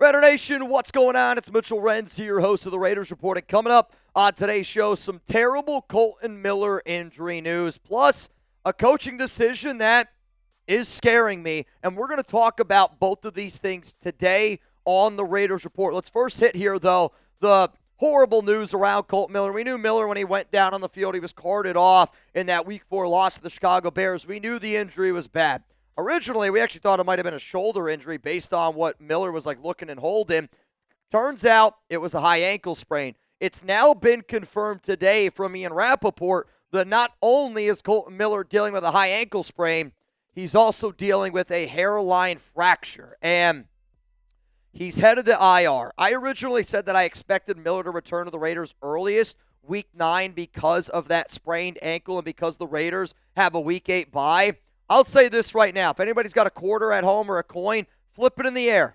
Raider Nation, what's going on? It's Mitchell Renz here, host of the Raiders Report. And coming up on today's show, some terrible Kolton Miller injury news, plus a coaching decision that is scaring me. And we're going to talk about both of these things today on the Raiders Report. Let's first hit here, though, the horrible news around Kolton Miller. We knew Miller when he went down on the field. He was carted off in that Week 4 loss to the Chicago Bears. We knew the injury was bad. Originally, we actually thought it might have been a shoulder injury based on what Miller was like looking and holding. Turns out it was a high ankle sprain. It's now been confirmed today from Ian Rapoport that not only is Kolton Miller dealing with a high ankle sprain, he's also dealing with a hairline fracture, and he's headed to IR. I originally said that I expected Miller to return to the Raiders earliest, Week 9, because of that sprained ankle and because the Raiders have a Week 8 bye. I'll say this right now. If anybody's got a quarter at home or a coin, flip it in the air.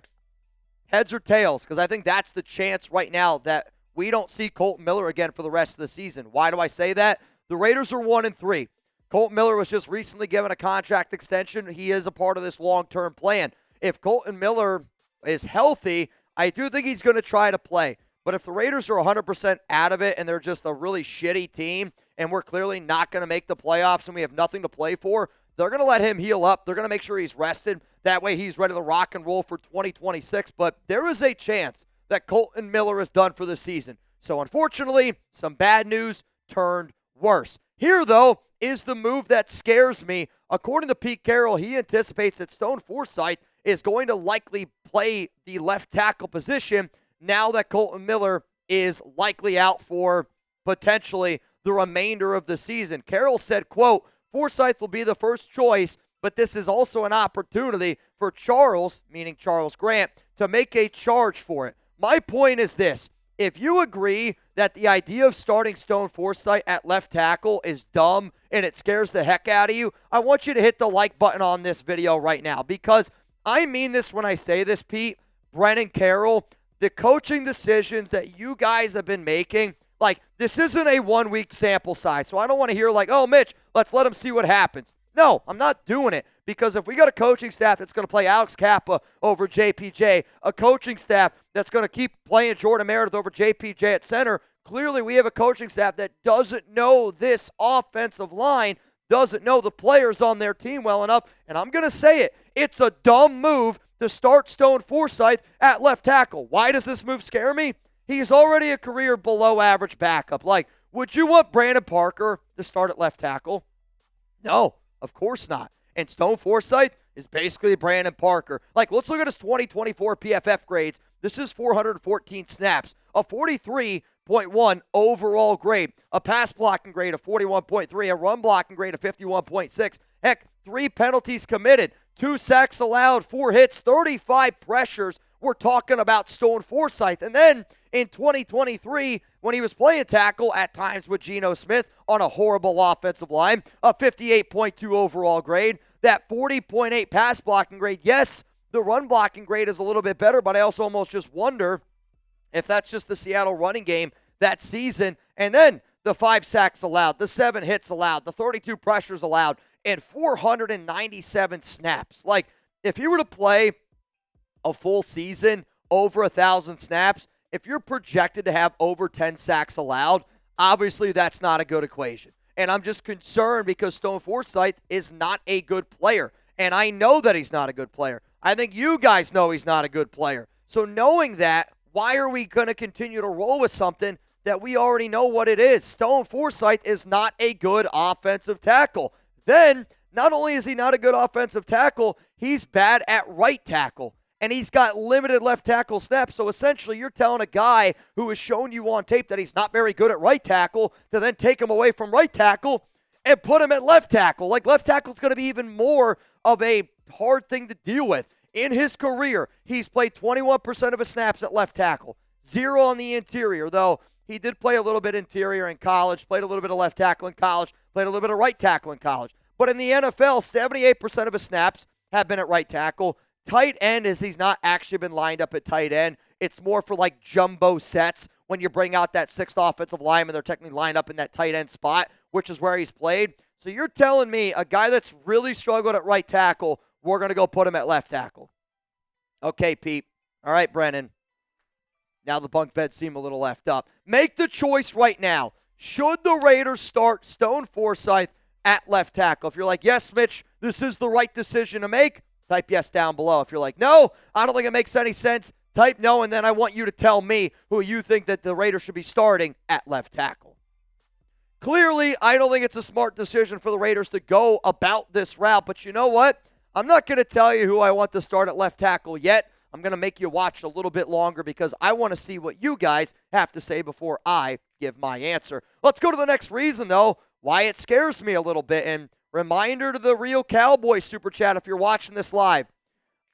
Heads or tails, because I think that's the chance right now that we don't see Kolton Miller again for the rest of the season. Why do I say that? The Raiders are 1-3. Kolton Miller was just recently given a contract extension. He is a part of this long-term plan. If Kolton Miller is healthy, I do think he's going to try to play. But if the Raiders are 100% out of it and they're just a really shitty team and we're clearly not going to make the playoffs and we have nothing to play for, they're going to let him heal up. They're going to make sure he's rested. That way he's ready to rock and roll for 2026. But there is a chance that Kolton Miller is done for the season. So unfortunately, some bad news turned worse. Here, though, is the move that scares me. According to Pete Carroll, he anticipates that Stone Forsythe is going to likely play the left tackle position now that Kolton Miller is likely out for potentially the remainder of the season. Carroll said, quote, Forsythe will be the first choice, but this is also an opportunity for Charles, meaning Charles Grant, to make a charge for it. My point is this. If you agree that the idea of starting Stone Forsythe at left tackle is dumb and it scares the heck out of you, I want you to hit the like button on this video right now, because I mean this when I say this, Pete, Brennan, Carroll, the coaching decisions that you guys have been making, like, this isn't a one-week sample size, so I don't want to hear like, oh, Mitch, let's let him see what happens. No, I'm not doing it, because if we got a coaching staff that's going to play Alex Kappa over JPJ, a coaching staff that's going to keep playing Jordan Meredith over JPJ at center, clearly we have a coaching staff that doesn't know this offensive line, doesn't know the players on their team well enough, and I'm going to say it. It's a dumb move to start Stone Forsythe at left tackle. Why does this move scare me? He's already a career below average backup. Like, would you want Brandon Parker to start at left tackle? No, of course not. And Stone Forsythe is basically Brandon Parker. Like, let's look at his 2024 PFF grades. This is 414 snaps, a 43.1 overall grade, a pass blocking grade of 41.3, a run blocking grade of 51.6. Heck, 3 penalties committed, 2 sacks allowed, 4 hits, 35 pressures. We're talking about Stone Forsythe. And then in 2023, when he was playing tackle at times with Geno Smith on a horrible offensive line, a 58.2 overall grade, that 40.8 pass blocking grade. Yes, the run blocking grade is a little bit better, but I also almost just wonder if that's just the Seattle running game that season. And then the 5 sacks allowed, the 7 hits allowed, the 32 pressures allowed, and 497 snaps. Like, if you were to play a full season, over 1,000 snaps, if you're projected to have over 10 sacks allowed, obviously that's not a good equation. And I'm just concerned because Stone Forsythe is not a good player. And I know that he's not a good player. I think you guys know he's not a good player. So knowing that, why are we going to continue to roll with something that we already know what it is? Stone Forsythe is not a good offensive tackle. Then, not only is he not a good offensive tackle, he's bad at right tackle. And he's got limited left tackle snaps. So essentially, you're telling a guy who has shown you on tape that he's not very good at right tackle to then take him away from right tackle and put him at left tackle. Like, left tackle is going to be even more of a hard thing to deal with. In his career, he's played 21% of his snaps at left tackle, 0 on the interior, though he did play a little bit interior in college, played a little bit of left tackle in college, played a little bit of right tackle in college. But in the NFL, 78% of his snaps have been at right tackle. Tight end is he's not actually been lined up at tight end. It's more for like jumbo sets when you bring out that 6th offensive lineman. They're technically lined up in that tight end spot, which is where he's played. So you're telling me a guy that's really struggled at right tackle, we're going to go put him at left tackle. Okay, Pete. All right, Brennan. Now the bunk beds seem a little left up. Make the choice right now. Should the Raiders start Stone Forsythe at left tackle? If you're like, yes, Mitch, this is the right decision to make, type yes down below. If you're like, no, I don't think it makes any sense, type no, and then I want you to tell me who you think that the Raiders should be starting at left tackle. Clearly, I don't think it's a smart decision for the Raiders to go about this route, but you know what? I'm not going to tell you who I want to start at left tackle yet. I'm going to make you watch a little bit longer because I want to see what you guys have to say before I give my answer. Let's go to the next reason, though, why it scares me a little bit. And reminder to the Real Cowboy Super Chat, if you're watching this live,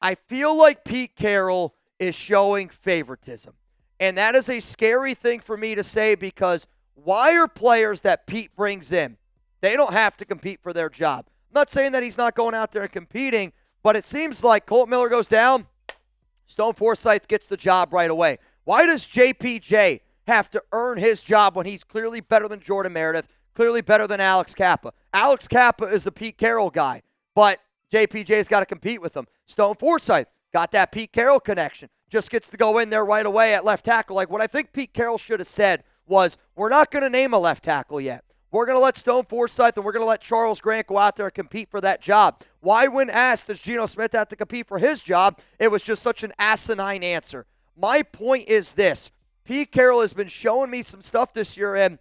I feel like Pete Carroll is showing favoritism. And that is a scary thing for me to say because why are players that Pete brings in, they don't have to compete for their job? I'm not saying that he's not going out there and competing, but it seems like Kolton Miller goes down, Stone Forsythe gets the job right away. Why does JPJ have to earn his job when he's clearly better than Jordan Meredith, clearly better than Alex Kappa? Alex Kappa is a Pete Carroll guy, but JPJ's got to compete with him. Stone Forsythe got that Pete Carroll connection, just gets to go in there right away at left tackle. Like what I think Pete Carroll should have said was, we're not going to name a left tackle yet. We're going to let Stone Forsythe and we're going to let Charles Grant go out there and compete for that job. Why, when asked, does Geno Smith have to compete for his job? It was just such an asinine answer. My point is this. Pete Carroll has been showing me some stuff this year, and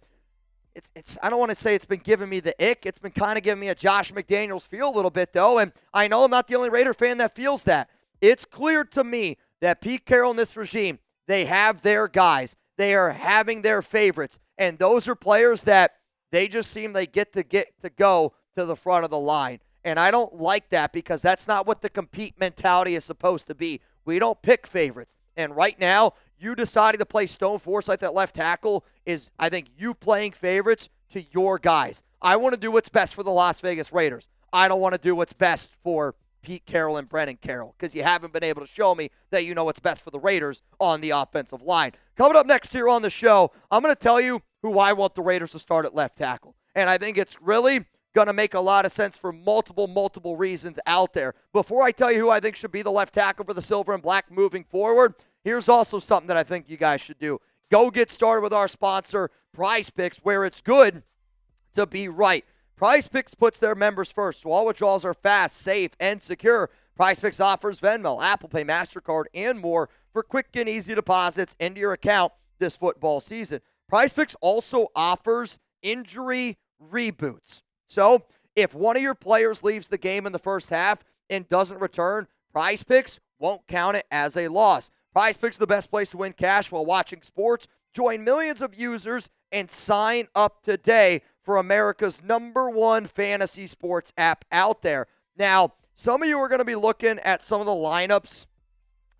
it's I don't want to say it's been giving me the ick. It's been kind of giving me a Josh McDaniels feel a little bit, though, and I know I'm not the only Raider fan that feels that. It's clear to me that Pete Carroll and this regime, they have their guys. They are having their favorites, and those are players that they just seem they get to go to the front of the line. And I don't like that because that's not what the compete mentality is supposed to be. We don't pick favorites. And right now, you deciding to play Stone Forsythe at left tackle is, I think, you playing favorites to your guys. I want to do what's best for the Las Vegas Raiders. I don't want to do what's best for Pete Carroll and Brennan Carroll because you haven't been able to show me that you know what's best for the Raiders on the offensive line. Coming up next here on the show, I'm going to tell you who I want the Raiders to start at left tackle. And I think it's really going to make a lot of sense for multiple reasons out there. Before I tell you who I think should be the left tackle for the Silver and Black moving forward, here's also something that I think you guys should do. Go get started with our sponsor, Prize Picks, where it's good to be right. Prize Picks puts their members first, so all withdrawals are fast, safe, and secure. Prize Picks offers Venmo, Apple Pay, MasterCard, and more for quick and easy deposits into your account this football season. Prize Picks also offers injury reboots. So if one of your players leaves the game in the first half and doesn't return, Prize Picks won't count it as a loss. Prize Picks is the best place to win cash while watching sports. Join millions of users and sign up today for America's #1 fantasy sports app out there. Now, some of you are going to be looking at some of the lineups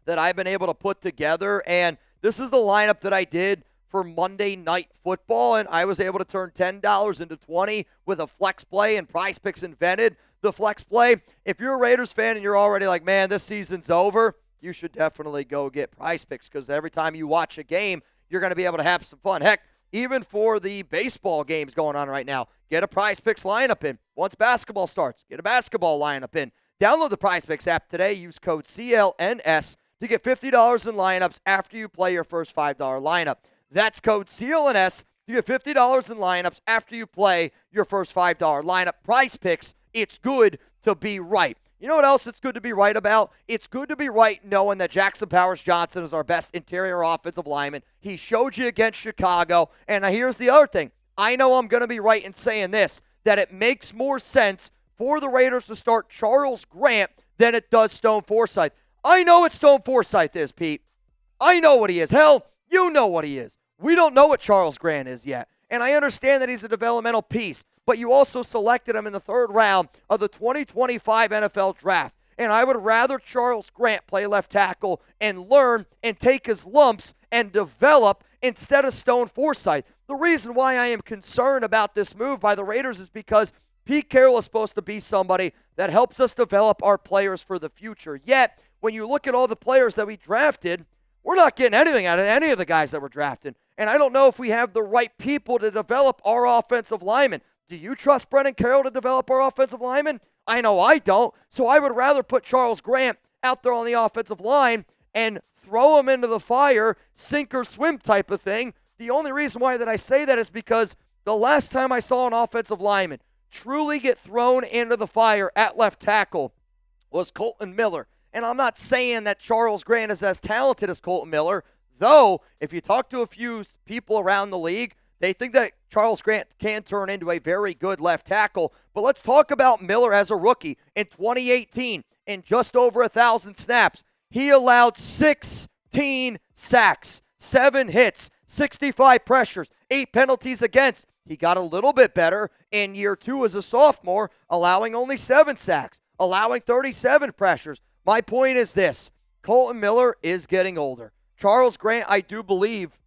that I've been able to put together, and this is the lineup that I did for Monday Night Football, and I was able to turn $10 into $20 with a flex play, and Prize Picks invented the flex play. If you're a Raiders fan and you're already like, man, this season's over, you should definitely go get Prize Picks because every time you watch a game, you're going to be able to have some fun. Heck, even for the baseball games going on right now, get a Prize Picks lineup in. Once basketball starts, get a basketball lineup in. Download the Prize Picks app today. Use code CLNS to get $50 in lineups after you play your first $5 lineup. That's code CLNS to get $50 in lineups after you play your first $5 lineup. Prize Picks, it's good to be right. You know what else it's good to be right about? It's good to be right knowing that Jackson Powers-Johnson is our best interior offensive lineman. He showed you against Chicago. And here's the other thing. I know I'm going to be right in saying this, that it makes more sense for the Raiders to start Charles Grant than it does Stone Forsythe. I know what Stone Forsythe is, Pete. I know what he is. Hell, you know what he is. We don't know what Charles Grant is yet. And I understand that he's a developmental piece, but you also selected him in the 3rd round of the 2025 NFL Draft. And I would rather Charles Grant play left tackle and learn and take his lumps and develop instead of Stone Forsythe. The reason why I am concerned about this move by the Raiders is because Pete Carroll is supposed to be somebody that helps us develop our players for the future. Yet, when you look at all the players that we drafted, we're not getting anything out of any of the guys that we're drafting. And I don't know if we have the right people to develop our offensive linemen. Do you trust Brennan Carroll to develop our offensive linemen? I know I don't. So I would rather put Charles Grant out there on the offensive line and throw them into the fire, sink or swim type of thing. The only reason why that I say that is because the last time I saw an offensive lineman truly get thrown into the fire at left tackle was Kolton Miller. And I'm not saying that Charles Grant is as talented as Kolton Miller, though if you talk to a few people around the league, they think that Charles Grant can turn into a very good left tackle. But let's talk about Miller as a rookie. In 2018, in just over 1,000 snaps, he allowed 16 sacks, 7 hits, 65 pressures, 8 penalties against. He got a little bit better in year 2 as a sophomore, allowing only 7 sacks, allowing 37 pressures. My point is this: Kolton Miller is getting older. Charles Grant, I do believe,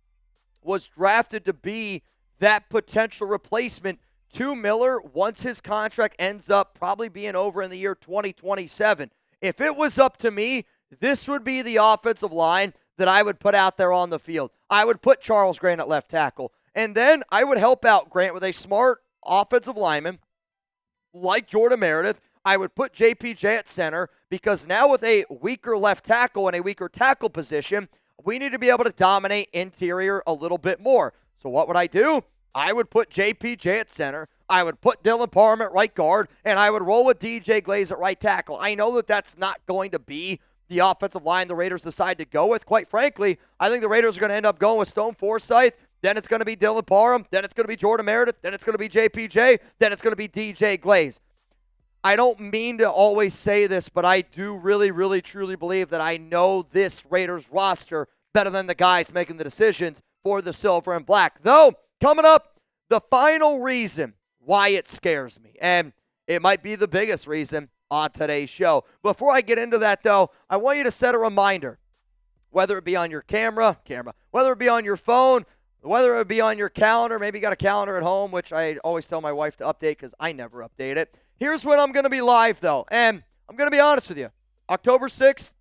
was drafted to be that potential replacement to Miller once his contract ends up probably being over in the year 2027. If it was up to me, this would be the offensive line that I would put out there on the field. I would put Charles Grant at left tackle, and then I would help out Grant with a smart offensive lineman like Jordan Meredith. I would put JPJ at center, because now with a weaker left tackle and a weaker tackle position, we need to be able to dominate interior a little bit more. So what would I do? I would put JPJ at center. I would put Dylan Parham at right guard, and I would roll with DJ Glaze at right tackle. I know that that's not going to be the offensive line the Raiders decide to go with. Quite frankly, I think the Raiders are going to end up going with Stone Forsythe. Then it's going to be Dylan Parham. Then it's going to be Jordan Meredith. Then it's going to be JPJ. Then it's going to be DJ Glaze. I don't mean to always say this, but I do really, really, truly believe that I know this Raiders roster better than the guys making the decisions for the silver and black. Though, coming up, the final reason why it scares me, and it might be the biggest reason on today's show. Before I get into that, though, I want you to set a reminder, whether it be on your camera, whether it be on your phone, whether it be on your calendar. Maybe you got a calendar at home, which I always tell my wife to update because I never update it. Here's when I'm going to be live, though, and I'm going to be honest with you. October 6th, it's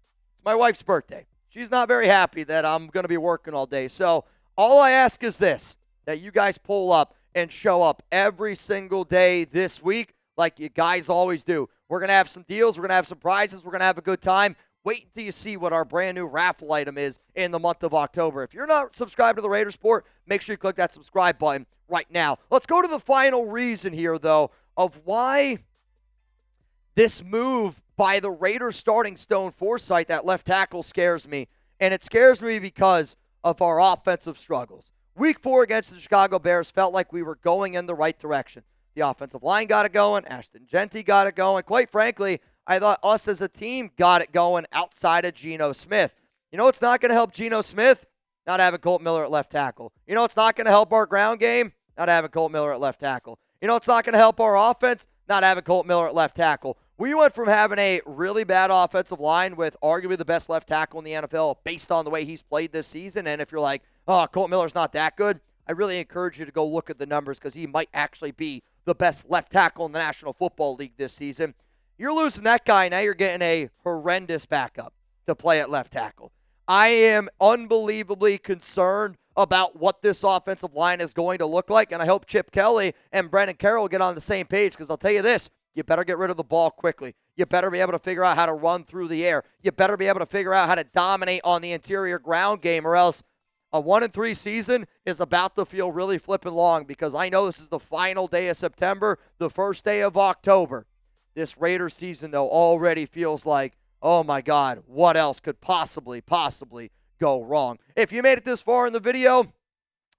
my wife's birthday. She's not very happy that I'm going to be working all day. So all I ask is this, that you guys pull up and show up every single day this week like you guys always do. We're going to have some deals. We're going to have some prizes. We're going to have a good time. Wait until you see what our brand new raffle item is in the month of October. If you're not subscribed to the Raiders Report, make sure you click that subscribe button right now. Let's go to the final reason here, though, of why this move by the Raiders starting Stone Forsythe at left tackle scares me. And it scares me because of our offensive struggles. Week 4 against the Chicago Bears felt like we were going in the right direction. The offensive line got it going. Ashton Genty got it going. Quite frankly, I thought us as a team got it going outside of Geno Smith. You know what's not going to help Geno Smith? Not having Kolton Miller at left tackle. You know what's not going to help our ground game? Not having Kolton Miller at left tackle. You know what's not going to help our offense? Not having Kolton Miller at left tackle. We went from having a really bad offensive line with arguably the best left tackle in the NFL based on the way he's played this season. And if you're like, oh, Kolton Miller's not that good, I really encourage you to go look at the numbers because he might actually be the best left tackle in the National Football League this season. You're losing that guy. Now you're getting a horrendous backup to play at left tackle. I am unbelievably concerned about what this offensive line is going to look like, and I hope Chip Kelly and Brendan Carroll get on the same page because I'll tell you this, you better get rid of the ball quickly. You better be able to figure out how to run through the air. You better be able to figure out how to dominate on the interior ground game, or else a 1-3 season is about to feel really flipping long because I know this is the final day of September, the first day of October. This Raiders season, though, already feels like, oh my God, what else could possibly go wrong? If you made it this far in the video,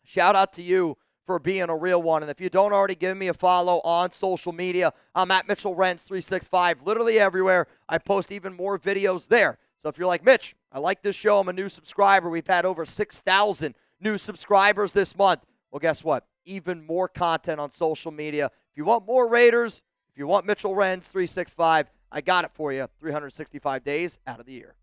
shout out to you for being a real one. And if you don't already give me a follow on social media, I'm at MitchellRents365, literally everywhere. I post even more videos there. So if you're like, Mitch, I like this show, I'm a new subscriber. We've had over 6,000 new subscribers this month. Well, guess what? Even more content on social media. If you want more Raiders, if you want Mitchell Renz 365, I got it for you 365 days out of the year.